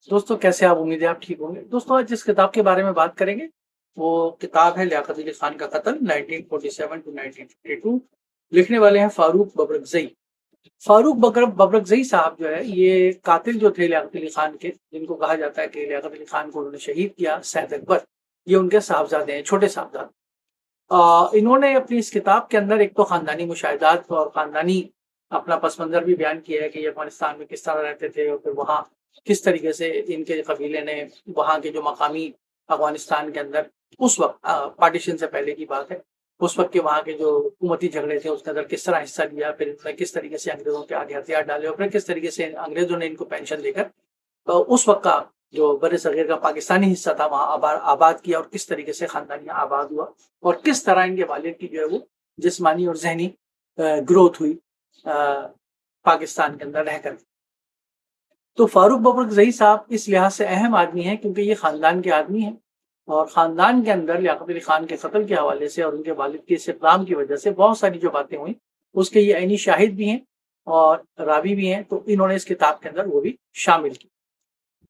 दोस्तों कैसे आप? उम्मीद है आप ठीक होंगे। दोस्तों आज जिस किताब के बारे में बात करेंगे वो किताब है लियाकत अली खान का कत्ल 1947 टू 1952। लिखने वाले हैं फारूक बबरकजई। फारूक बबरकजई साहब जो है ये कातिल जो थे लियाकत अली खान के, जिनको कहा जाता है कि लियाकत अली खान को उन्होंने शहीद किया, सैयद अकबर, ये उनके साहबजादे हैं, छोटे साहबजादे। इन्होंने अपनी इस किताब के अंदर एक तो खानदानी मुशाहिदात और खानदानी अपना पस मंजर भी बयान किया है कि ये अफगानिस्तान में किस तरह रहते थे और फिर वहाँ किस तरीके से इनके कबीले ने वहाँ के जो मकामी अफगानिस्तान के अंदर उस वक्त पार्टीशन से पहले की बात है, उस वक्त के वहाँ के जो हुकूमती झगड़े थे उसके अंदर किस तरह हिस्सा लिया, फिर इन्होंने किस तरीके से अंग्रेजों के आगे हथियार डाले और फिर किस तरीके से अंग्रेजों ने इनको पेंशन देकर तो उस वक्त का जो बड़े सगीर का पाकिस्तानी हिस्सा था वहाँ आबाद किया और किस तरीके से खानदानियाँ आबाद हुआ और किस तरह इनके वालिद की जो है वो जिस्मानी और जहनी ग्रोथ हुई पाकिस्तान के अंदर रहकर। तो फारूक बबरकजई साहब इस लिहाज से अहम आदमी हैं क्योंकि ये खानदान के आदमी हैं और खानदान के अंदर लियाकत अली खान के कत्ल के हवाले से और उनके वालिद के इस इक़दाम की वजह से बहुत सारी जो बातें हुई उसके ये ऐनी शाहिद भी हैं और रावी भी हैं, तो इन्होंने इस किताब के अंदर वो भी शामिल की।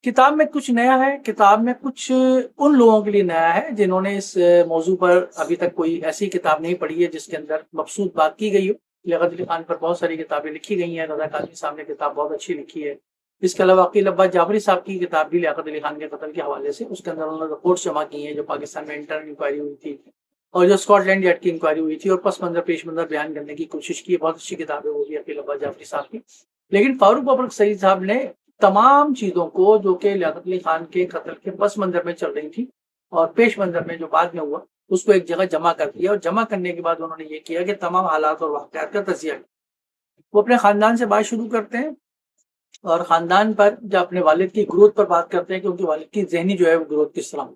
किताब में कुछ नया है, किताब में कुछ उन लोगों के लिए नया है जिन्होंने इस मौजू पर अभी तक कोई ऐसी किताब नहीं पढ़ी है जिसके अंदर मबसूत बात की गई हो। लियाकत अली खान पर बहुत सारी किताबें लिखी गई हैं, रज़ा काज़मी साहब ने किताब बहुत अच्छी लिखी है। इसके अलावा अकील अब्बास जाफरी साहब की किताब भी लियाकत अली खान के कत्ल के हवाले से, उसके अंदर उन्होंने रिपोर्ट्स जमा की हैं जो पाकिस्तान में इंटरनल इंक्वायरी हुई थी और जो स्कॉटलैंड यार्ड की इंक्वायरी हुई थी और पस मंजर पेश मंजर बयान करने की कोशिश की। बहुत अच्छी किताब है वो भी अकील अब्बास जाफरी साहब की। लेकिन फारूक बबरकजई साहब ने तमाम चीजों को जो कि लियाकत अली खान के कत्ल के पस मंजर में चल रही थी और पेश मंजर में जो बाद में हुआ उसको एक जगह जमा कर दिया और जमा करने के बाद उन्होंने ये किया कि तमाम हालात और वाक़यात का तजिया किया। वो अपने खानदान से बात शुरू करते हैं और खानदान पर जब अपने वालिद की ग्रोथ पर बात करते हैं कि उनके वालिद की जहनी जो है वो ग्रोथ किस तरह।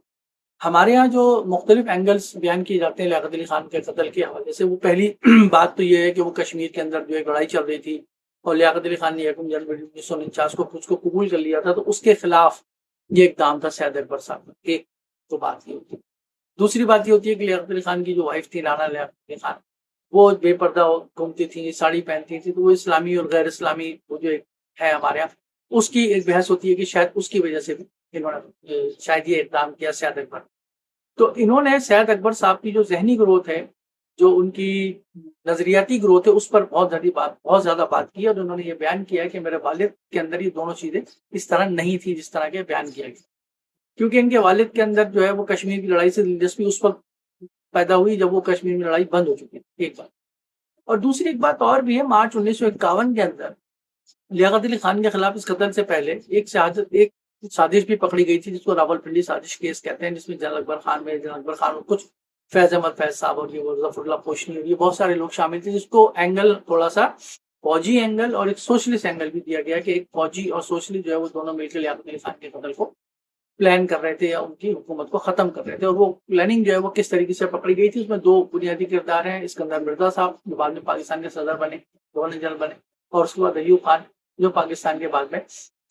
हमारे यहाँ जो मुख्तलिफ एंगल्स बयान किए जाते हैं लियाकत अली खान के कत्ल के हवाले से, वो पहली बात तो ये है कि वो कश्मीर के अंदर जो एक लड़ाई चल रही थी और लियाकत अली खान ने 1 जनवरी 1949 को उसको कबूल कर लिया था, तो उसके खिलाफ ये इकदाम था सैयद अकबर साहब का। एक तो बात ये होती है। दूसरी बात ये होती है कि लियाकत अली खान की जो वाइफ थी राना लियाकत अली खान, वो बेपर्दा घूमती थी, साड़ी पहनती थी, तो वो इस्लामी और गैर इस्लामी वो जो एक है हमारे यहाँ, उसकी एक बहस होती है कि शायद उसकी वजह से भी इन्होंने शायद ये इकदाम किया सैयद अकबर। तो इन्होंने सैयद अकबर साहब की जो जहनी ग्रोथ है, जो उनकी नजरियाती ग्रोथ है, उस पर बहुत ज्यादा बात की और उन्होंने ये बयान किया है कि मेरे वालिद के अंदर ये दोनों चीजें इस तरह नहीं थी जिस तरह के बयान किया गया। क्योंकि इनके वालिद के अंदर जो है वो कश्मीर की लड़ाई से दिलचस्पी उस वक्त पैदा हुई जब वो कश्मीर में लड़ाई बंद हो चुकी थी, एक बात। और दूसरी एक बात और भी है, मार्च 1951 के अंदर लियाकत अली खान के खिलाफ इस कत्ल से पहले एक साजिश भी पकड़ी गई थी जिसको रावलपिंडी साजिश केस कहते हैं, जिसमें जनरल अकबर खान में जनरल अकबर खान और कुछ फैज अहमद फैज साहब और ये जफरुल्लाह पोशनी और ये बहुत सारे लोग शामिल थे, जिसको एंगल थोड़ा सा फौजी एंगल और एक सोशलिस्ट एंगल भी दिया गया कि एक फौजी और सोशलिस्ट जो है वो दोनों मिलकर लियाकत अली खान के कत्ल को प्लान कर रहे थे या उनकी हुकूमत को खत्म कर रहे थे। और वो प्लानिंग जो है वो किस तरीके से पकड़ी गई थी, उसमें 2 बुनियादी किरदार हैं। इस्कंदर मिर्जा साहब जो बाद में पाकिस्तान के सदर बने, गवर्नर जनरल बने, और उसके बाद अयूब खान जो पाकिस्तान के बाद में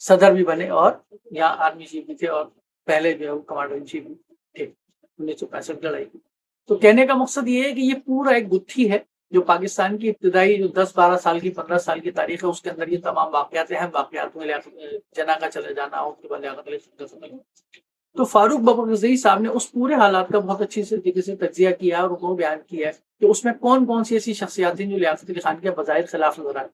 सदर भी बने और यहाँ आर्मी चीफ भी थे और पहले जो है वो कमांडर इन चीफ भी थे 1965 लड़ाई की। तो कहने का मकसद ये है कि ये पूरा एक गुत्थी है जो पाकिस्तान की इब्तदाई जो 10-12 साल की 15 साल की तारीख है, उसके अंदर ये तमाम वाकयात अहम वाकयात में जना का चले जाना, उसके बाद लियाकत अली खान। तो फारूक बबरकजई साहब ने उस पूरे हालात का बहुत अच्छी से तरीके से तजिया किया और उनको बयान किया है कि उसमें कौन कौन सी ऐसी शख्सियात थी जो लियाकत अली खान के बज़ाहिर खिलाफ नजर आए।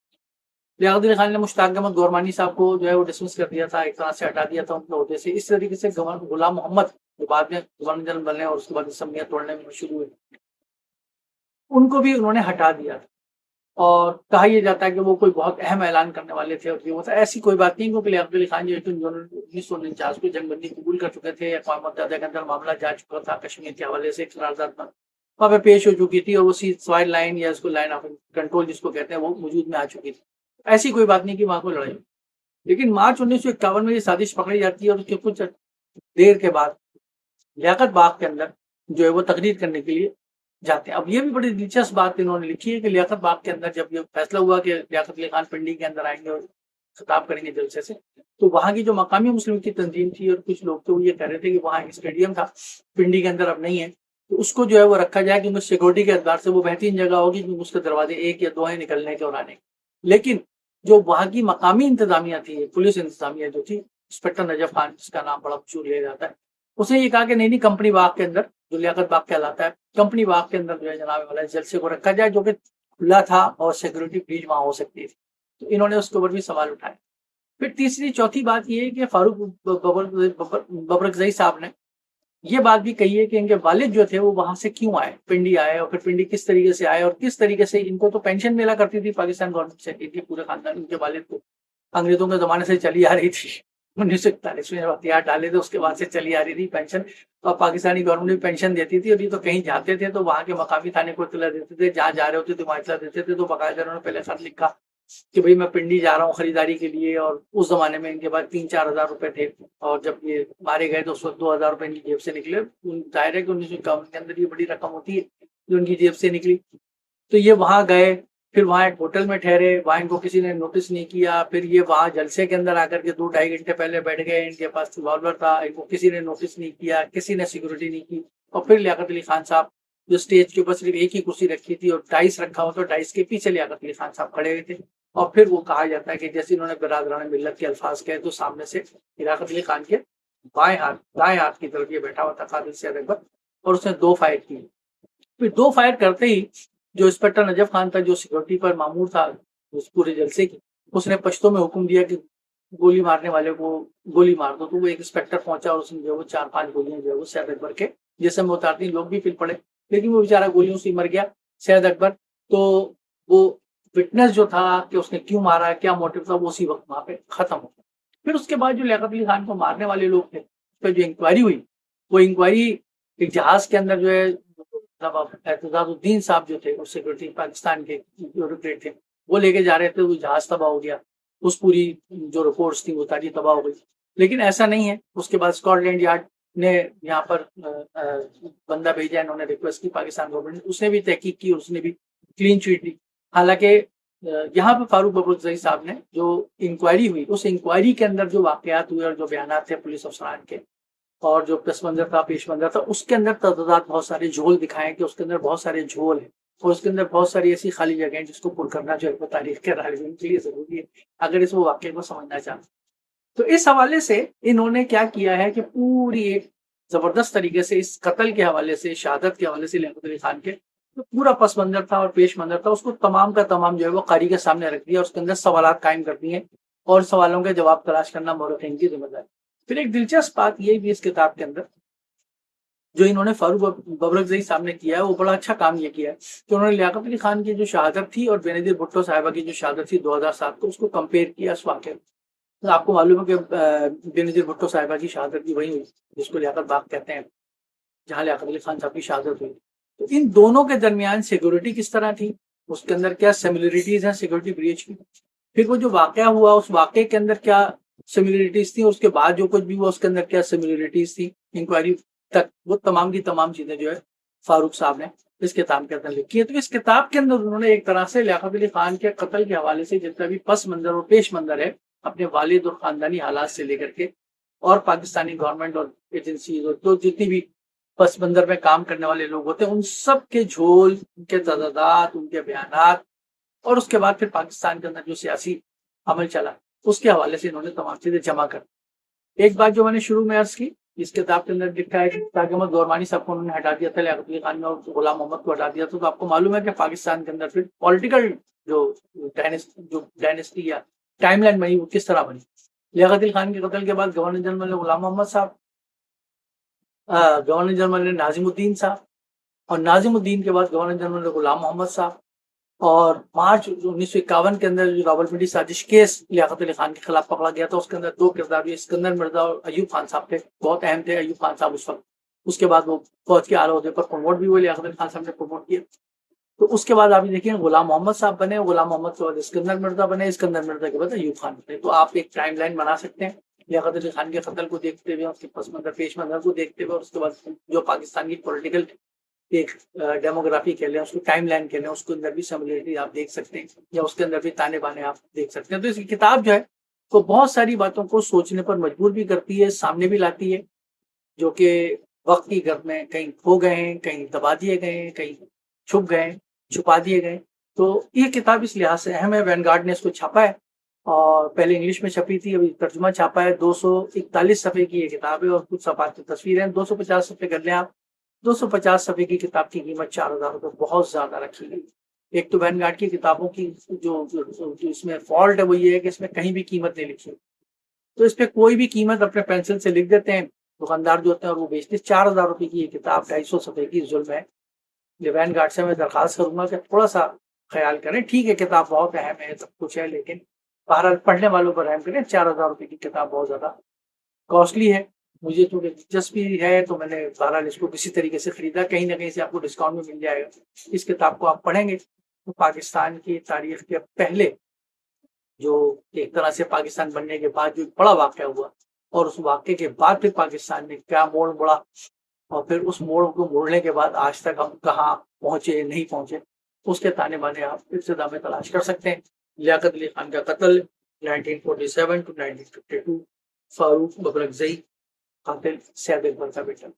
लियाकत अली खान ने मुश्ताक अहमद गोरमानी साहब को जो है वो डिसमिस कर दिया था, एक तरह से हटा दिया था उनके ओहदे से। इस तरीके से गुलाम मोहम्मद जो बाद में गवर्नर जनरल बने और उसके बाद असम्बलियां तोड़ने में शुरू हुई, उनको भी उन्होंने हटा दिया था और कहा यह जाता है कि वो कोई बहुत अहम ऐलान करने वाले थे और ये होता। ऐसी कोई बात नहीं, क्योंकि लियाकत अली खान जो 1949 को जंगबंदी कबूल कर चुके थे, अक़वाम मुत्तहिदा के अंदर मामला जा चुका था, कश्मीर के हवाले से करारदाद वहाँ पे पेश हो चुकी थी और वो सीज़फायर लाइन या उसको लाइन ऑफ कंट्रोल जिसको कहते हैं वो वजूद में आ चुकी थी। ऐसी कोई बात नहीं कि वहां कोई लड़ाई। लेकिन मार्च 1951 में ये साजिश पकड़ी जाती है और उसके कुछ देर के बाद लियाकत बाग के अंदर जो है वो तकरीर करने के लिए जाते हैं। अब ये भी बड़ी दिलचस्प बात इन्होंने लिखी है कि लियाकत बाग के अंदर जब ये फैसला हुआ कि लियाकत अली खान पिंडी के अंदर आएंगे और खिताब करेंगे जलसे से, तो वहां की जो मकामी मुस्लिम की तंजीम थी और कुछ लोग थे वो ये कह रहे थे कि वहाँ एक स्टेडियम था पिंडी के अंदर, अब नहीं है, तो उसको जो है वो रखा जाए क्योंकि सिक्योरिटी के एतबार से वो बेहतरीन जगह होगी क्योंकि उसके दरवाजे 1 या 2 हैं निकलने के और आने के। लेकिन जो वहाँ की मकामी इंतजामिया थी, पुलिस इंतजामिया जो थी, इंस्पेक्टर नजफ खान, जिसका नाम बड़ा मशहूर लिया जाता है, उसने ये कहा कि नहीं कंपनी बाग के अंदर, जो लियाकत बाग कहलाता है, कंपनी बाग के अंदर जो है जनाब वाला जलसे को रखा जाए, जो कि खुला था और सिक्योरिटी ब्रीच वहां हो सकती थी। तो इन्होंने उसके ऊपर भी सवाल उठाए। फिर तीसरी चौथी बात ये है कि फारूक बबरकजई साहब ने ये बात भी कही है कि इनके वालिद जो थे वो वहां से क्यों आए, पिंडी आए, और फिर पिंडी किस तरीके से आए और किस तरीके से इनको तो पेंशन मिला करती थी पाकिस्तान गवर्नमेंट से, इनके पूरे खानदान, इनके वालिद को अंग्रेजों के जमाने से चली आ रही थी। 1941 में हथियार डाले थे उसके बाद से चली आ रही थी पेंशन, और पाकिस्तानी गवर्नमेंट भी पेंशन देती थी। और ये तो कहीं जाते थे तो वहां के मकामी थाने को इतला देते थे, जहाँ जा रहे होते थे वहां इतला देते थे। तो बाकायदा उन्होंने पहले खत लिखा कि भाई मैं पिंडी जा रहा हूँ खरीदारी के लिए, और उस जमाने में इनके पास 3-4 हज़ार रुपए थे, और जब ये मारे गए तो उस वक्त 2 हज़ार रुपए इनकी जेब से निकले। जाहिर है कि 1951 के अंदर ये बड़ी रकम होती है जो उनकी जेब से निकली। तो ये वहां गए, फिर वहां एक होटल में ठहरे, वहां इनको किसी ने नोटिस नहीं किया। फिर ये वहां जलसे के अंदर आकर के 2-2.5 घंटे पहले बैठ गए, इनके पास रिवॉल्वर था, इनको किसी ने नोटिस नहीं किया, किसी ने सिक्योरिटी नहीं की। और फिर लियाकत अली खान साहब जो स्टेज के ऊपर सिर्फ एक ही कुर्सी रखी थी और डाइस रखा हुआ, तो डाइस के पीछे लियाकत अली खान साहब खड़े हुए थे। और फिर वो कहा जाता है कि जैसे इन्होंने बिरादरान मिल्लत के अल्फाज कहे, तो सामने से लियाकत अली खान के दाएं हाथ की तरफ ये बैठा हुआ था कादिर सैयद अकबर, और उसने 2 फायर किए। फिर 2 फायर करते ही जो इंस्पेक्टर नजफ खान था, जो सिक्योरिटी पर मामूर था उस पूरे जलसे की, उसने पश्तो में हुक्म दिया कि गोली मारने वाले को गोली मार दो। तो वो एक इंस्पेक्टर पहुंचा और उसने जो वो 4-5 गोलियां जो है वो सैयद अकबर के जिसम में उतारती, लोग भी फिर पड़े, लेकिन वो बेचारा गोलियों से मर गया सैयद अकबर। तो वो विटनेस जो था कि उसने क्यों मारा, क्या मोटिव था, वो उसी वक्त वहां पे खत्म हो गया। फिर उसके बाद जो लियाकत अली खान को मारने वाले लोग थे, उस पर जो इंक्वायरी हुई, वो इंक्वायरी एक जहाज के अंदर जो है एतजाजुद्दीन साहब जो थे, वो सिक्योरिटी पाकिस्तान के ब्यूरोक्रेट थे, वो लेके जा रहे थे, वो जहाज तबाह हो गया। उस पूरी जो रिपोर्ट्स थी वो सारी तबाह हो गई। लेकिन ऐसा नहीं है, उसके बाद स्कॉटलैंड यार्ड ने यहाँ पर बंदा भेजा, इन्होंने रिक्वेस्ट की पाकिस्तान गवर्नमेंट, उसने भी तहकीक की, उसने भी क्लीन चिट दी। हालांकि यहाँ पर फारूक बबरकजई साहब ने जो इंक्वायरी हुई, उस इंक्वायरी के अंदर जो वाकयात हुए और जो बयान थे पुलिस अफसरान के, और जो पस मंजर था, पेश मंजर था, उसके अंदर तदाद बहुत सारे झोल दिखाए कि उसके अंदर बहुत सारे झोल हैं, और उसके अंदर बहुत सारी ऐसी खाली जगह हैं जिसको पुर करना जो है वो तारीख के रालिबीन के लिए जरूरी है, अगर इस वो वाक्य को समझना चाहते। तो इस हवाले से इन्होंने क्या किया है कि पूरी एक जबरदस्त तरीके से इस कत्ल के हवाले से, शहादत के हवाले से लियाकत अली खान के तो पूरा पस मंजर था और पेश मंजर था, उसको तमाम का तमाम जो है वो कारी के सामने रख दिया, उसके अंदर सवालात कायम कर दिए और सवालों के जवाब तलाश करना मौरखीन की जिम्मेदारी। फिर एक दिलचस्प बात ये भी इस किताब के अंदर जो इन्होंने फारूक बबरकजई साहब ने किया है, वो बड़ा अच्छा काम ये किया है कि उन्होंने लियाकत अली खान की जो शहादत थी और बेनजीर भुट्टो साहिबा की जो शहादत थी 2007 को, उसको कंपेयर किया इस वाक़े में। तो आपको मालूम है कि बेनजीर भुट्टो साहिबा की शहादत भी वही हुई जिसको लियाकत बाग कहते हैं, जहाँ लियाकत अली खान साहब की शहादत हुई। तो इन दोनों के दरमियान सिक्योरिटी किस तरह थी, उसके अंदर क्या सिमिलरिटीज हैं सिक्योरिटी ब्रीच की, फिर वो जो वाकया हुआ उस वाकये के अंदर क्या सिमिलरिटीज थी, उसके बाद जो कुछ भी हुआ उसके अंदर क्या सिमिलरिटीज थी इंक्वायरी तक, वो तमाम की तमाम चीजें जो है फारूक साहब ने इस किताब के अंदर लिखी है। तो इस किताब के अंदर उन्होंने एक तरह से लियाकत अली खान के कत्ल के हवाले से जितना भी पस मंजर और पेश मंजर है अपने वालिद और खानदानी हालात से लेकर के, और पाकिस्तानी गवर्नमेंट और एजेंसी और तो जितनी भी पस मंजर में काम करने वाले लोग होते हैं, उन सब के झोल, उनके तदादात, उनके बयानात, और उसके बाद फिर पाकिस्तान के अंदर जो सियासी अमल चला उसके हवाले से इन्होंने तमाम चीजें जमा कर। एक बात जो मैंने शुरू में अर्ज की, इस किताब के अंदर लिखा है कि ताकि अहमद गौरवानी साहब को उन्होंने हटा दिया था, लियाकत अली खान ने और गुलाम मोहम्मद को हटा दिया था। तो आपको मालूम है कि पाकिस्तान के अंदर फिर पॉलिटिकल जो डायनेस्टी या टाइमलाइन बनी वो किस तरह बनी। लियाकत अली खान के कत्ल के बाद गवर्नर जनरल ने गुलाम मोहम्मद साहब, गवर्नर जनरल ने नाजिमुद्दीन साहब, और नाजिमुद्दीन के बाद गवर्नर जनरल ने गुलाम मोहम्मद साहब, और मार्च 1951 के अंदर जो रावलपिंडी साजिश केस लियाकत अली खान के खिलाफ पकड़ा गया था, उसके अंदर 2 किरदार भी सिकंदर मिर्जा और अयूब खान साहब थे, बहुत अहम थे अयूब खान साहब उस वक्त। उसके बाद वो फौज के आला ओहदे पर प्रमोट भी हुए, लियाकत अली खान साहब ने प्रमोट किया। तो उसके बाद आप देखिए गुलाम मोहम्मद साहब बने, गुलाम मोहम्मद के बाद सिकंदर मिर्जा बने, सिकंदर मिर्जा के बाद अयूब खान बने। तो आप एक टाइम लाइन बना सकते हैं लियाकत अली खान के कत्ल को देखते हुए, उसके पस मंजर पेश मंजर को देखते हुए, और उसके बाद जो पाकिस्तान की पॉलिटिकल एक डेमोग्राफी कह लें, उसको टाइम लाइन कह लें, उसके अंदर भी सिमिलरिटी आप देख सकते हैं, या उसके अंदर भी ताने बाने आप देख सकते हैं। तो इसकी किताब जो है तो बहुत सारी बातों को सोचने पर मजबूर भी करती है, सामने भी लाती है, जो कि वक्त की गर्द में कहीं खो गए हैं, कहीं दबा दिए गए हैं, कहीं छुप गए, छुपा दिए गए। तो ये किताब इस लिहाज से अहम है, वैनगार्ड ने इसको छापा है, और पहले इंग्लिश में छपी थी, अभी तर्जुमा छापा है। 241 सफ़े की ये किताब है और कुछ सफ़ात की तस्वीरें हैं। 250 सफ़े कर लें आप। 250 सफ़े की किताब की कीमत 4000 रुपये बहुत ज़्यादा रखी गई। एक तो वैनगार्ड की किताबों की जो इसमें फॉल्ट है वो ये है कि इसमें कहीं भी कीमत नहीं लिखी, तो इस पे कोई भी कीमत अपने पेंसिल से लिख देते हैं दुकानदार जो होते हैं और वो बेचते हैं। 4000 रुपये की ये किताब 250 सफ़े की जुल्म है। ये वैनगार्ड से मैं दरखास्त करूंगा कि थोड़ा सा ख्याल करें। ठीक है, किताब बहुत अहम है, सब कुछ है, लेकिन बहरहाल पढ़ने वालों पर रहम करें। 4000 रुपये की किताब बहुत ज्यादा कॉस्टली है। मुझे तो दिलचस्पी है तो मैंने बहरहाल इसको किसी तरीके से खरीदा। कहीं ना कहीं से आपको डिस्काउंट में मिल जाएगा। इस किताब को आप पढ़ेंगे तो पाकिस्तान की तारीख के पहले जो एक तरह से पाकिस्तान बनने के बाद जो बड़ा वाक़या हुआ और उस वाक़ये के बाद फिर पाकिस्तान ने क्या मोड़ मुड़ा और फिर उस मोड़ को मोड़ने के बाद आज तक हम कहाँ पहुंचे नहीं पहुंचे, उसके ताने बाने आप इब्तिदा में तलाश कर सकते हैं। लियाकत अली खान का कत्ल 1947 टू 1952, फारूक बबरकजई कातिल सैयद अकबर का बेटा।